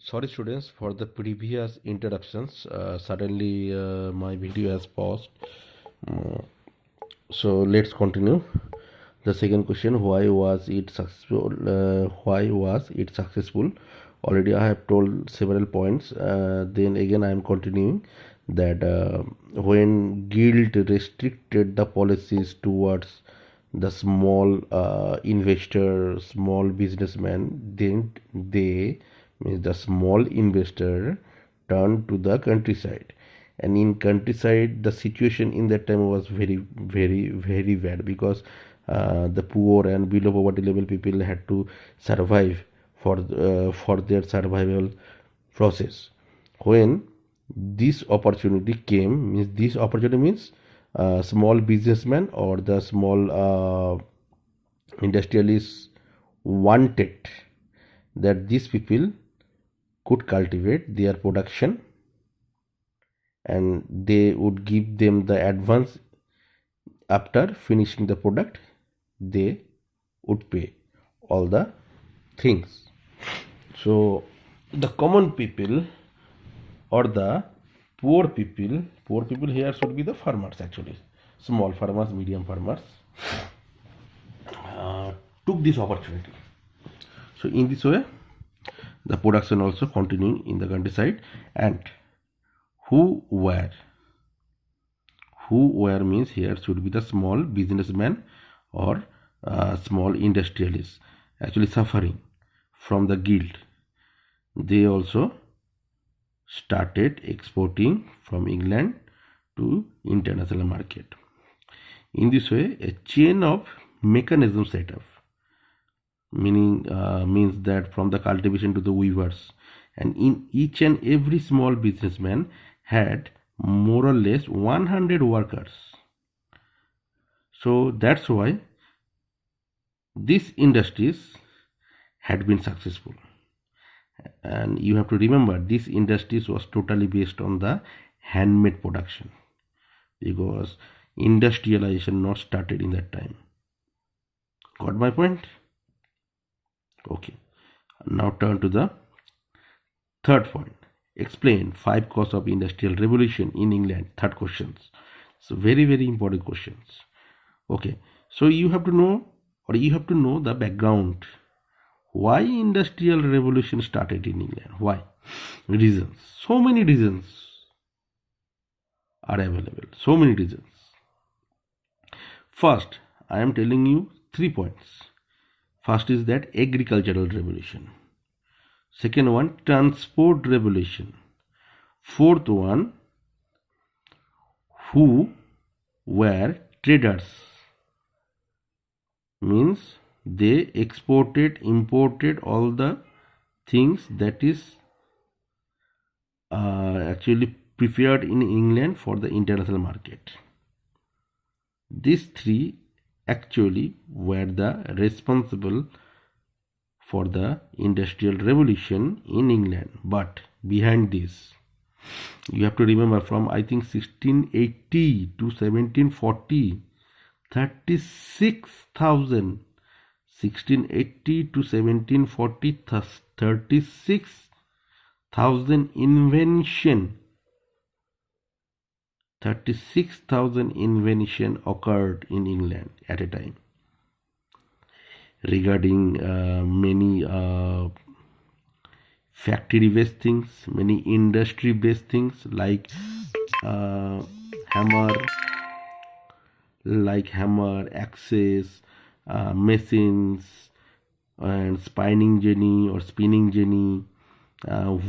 Sorry students for the previous interruptions. Suddenly my video has paused. Uh, so let's continue. The second question: why was it successful? Already I have told several points. Then again I am continuing that when guild restricted the policies towards the small investor, small businessman, then they means the small investor turned to the countryside, and in countryside the situation in that time was very bad because the poor and below poverty level people had to survive for their survival process. When this opportunity came, means this opportunity means small businessman or the small industrialists wanted that these people could cultivate their production, and they would give them the advance. After finishing the product, they would pay all the things. So the common people or the poor people here should be the farmers, actually small farmers, medium farmers, took this opportunity. So in this way the production also continuing in the countryside. And who were means here should be the small businessman or small industrialists actually suffering from the guild. They also started exporting from England to international market. In this way a chain of mechanism set up, means that from the cultivation to the weavers, and in each and every small businessman had more or less 100 workers. So that's why these industries had been successful. And you have to remember, these industries was totally based on the handmade production, because industrialization not started in that time. Got my point? Okay, now turn to the third point. Explain 5 causes of industrial revolution in England. Third questions. So very important questions. Okay, so you have to know the background. Why industrial revolution started in England? Why? Reasons. So many reasons are available. So many reasons. First, I am telling you 3 points. First is that agricultural revolution. Second one, transport revolution. Fourth one, who were traders, means they exported, imported all the things that is actually prepared in England for the international market. These 3 actually were the responsible for the industrial revolution in England. But behind this, you have to remember, from I think 1680 to 1740, 36,000 1680 to 1740, 36,000 invention occurred in England at a time, regarding many factory based things, many industry based things, like hammer, axes, machines, and spinning jenny or spinning jenny,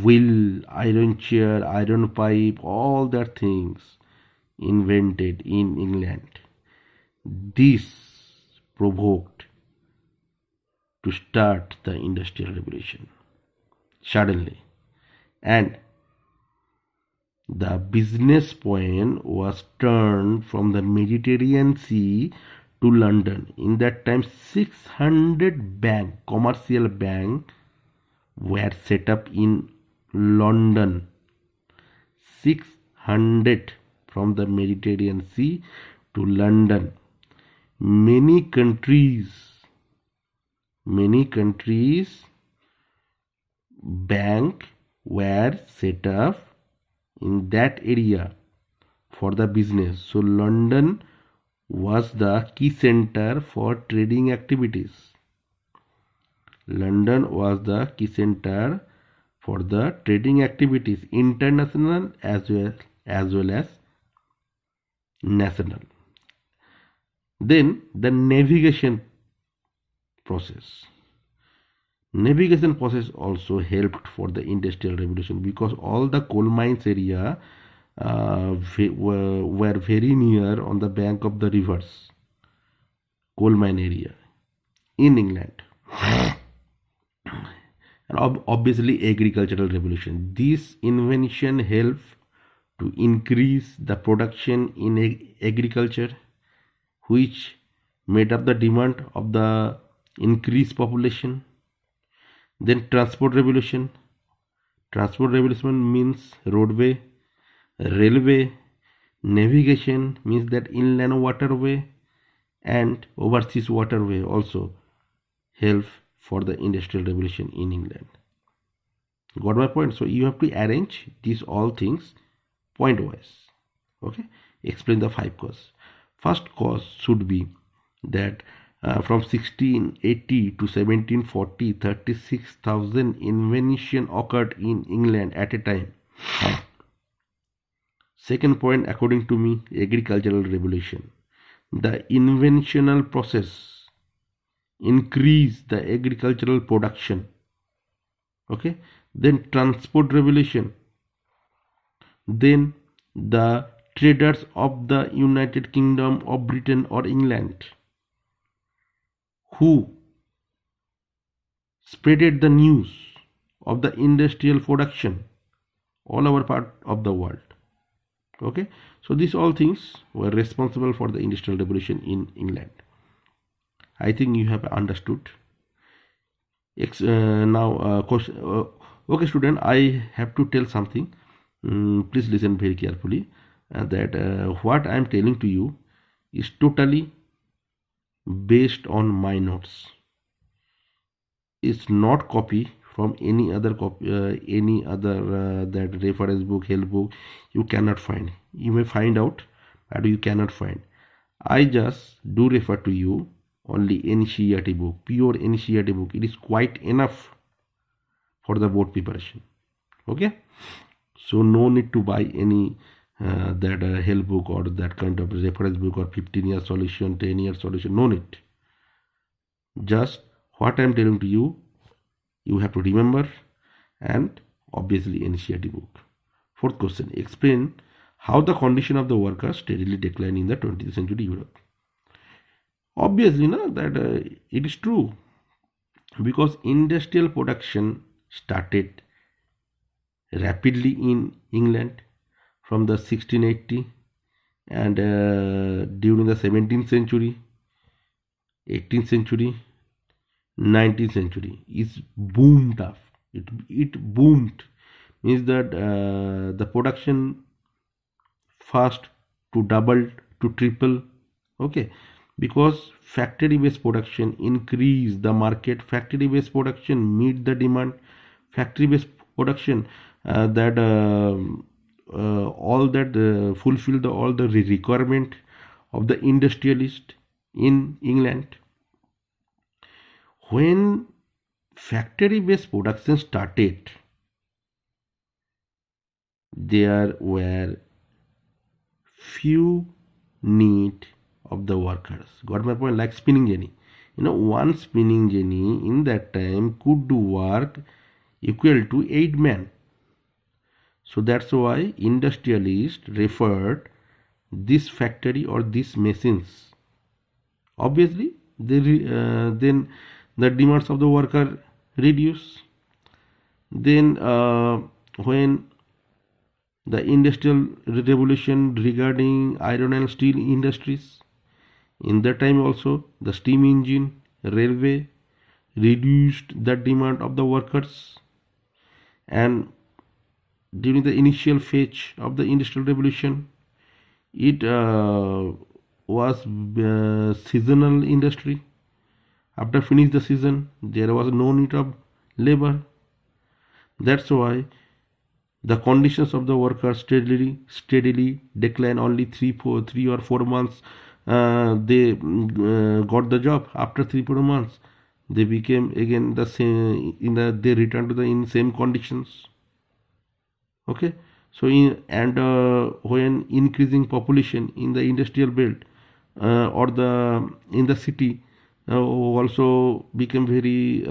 wheel, iron chair, iron pipe, all that things invented in England. This provoked to start the industrial revolution suddenly, and the business point was turned from the Mediterranean Sea to London. In that time 600 commercial banks were set up in London. 600 from the Mediterranean Sea to London. Many countries bank were set up in that area for the business. So London was the key center for trading activities. London was the key center for the trading activities, international as well as national. Then the process. Navigation process also helped for the industrial revolution because all the coal mines area were very near on the bank of the rivers, coal mine area in England. And obviously agricultural revolution, this invention helped to increase the production in agriculture, which made up the demand of the increased population. Then transport revolution means roadway, railway, navigation means that inland waterway and overseas waterway also help for the industrial revolution in England. Got my point? So you have to arrange these all things point wise. Okay, explain the 5 causes. First cause should be that from 1680 to 1740, 36,000 invention occurred in England at a time. Second point, according to me, agricultural revolution. The inventional process increase the agricultural production. Okay, then transport revolution, then the traders of the United Kingdom of Britain or England who spreaded the news of the industrial production all over part of the world. Okay, so these all things were responsible for the industrial revolution in England. I think you have understood. Okay, student, I have to tell something. Please listen very carefully. That what I am telling to you is totally based on my notes. It's not copy from any other that reference book, help book. You cannot find. You may find out, but you cannot find. I just do refer to you only NCERT book, pure NCERT book. It is quite enough for the board preparation. Okay, so no need to buy any that help book or that kind of reference book or 15-year solution, 10-year solution. No need. Just what I am telling to you, you have to remember, and obviously NCERT book. Fourth question, explain how the condition of the workers steadily declined in the 20th century Europe. Obviously, that it is true, because industrial production started rapidly in England from the 1680, and during the 17th century, 18th century, 19th century is boomed up. It boomed, means that the production first to double to triple. Okay, because factory based production increase the market, factory based production meet the demand, factory based production that all that fulfill all the requirement of the industrialist in England. When factory based production started, there were few need of the workers. Got my point? Like spinning jenny, one spinning jenny in that time could do work equal to 8 men. So that's why industrialists referred this factory or these machines. Obviously, then the demands of the worker reduce. Then when the industrial revolution regarding iron and steel industries, in that time also the steam engine, railway reduced the demand of the workers. And during the initial phase of the industrial revolution, it was seasonal industry. After finish the season, there was no need of labor. That's why The conditions of the workers steadily decline. Only 3 or 4 months they got the job. After 3 4 months they became again the same, they returned to the in same conditions. Okay. So when increasing population in the industrial belt or the in the city also became very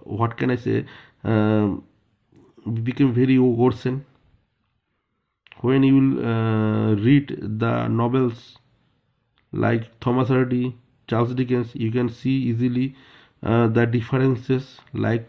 what can I say, became very worsen. When you will read the novels like Thomas Hardy, Charles Dickens, you can see easily the differences, like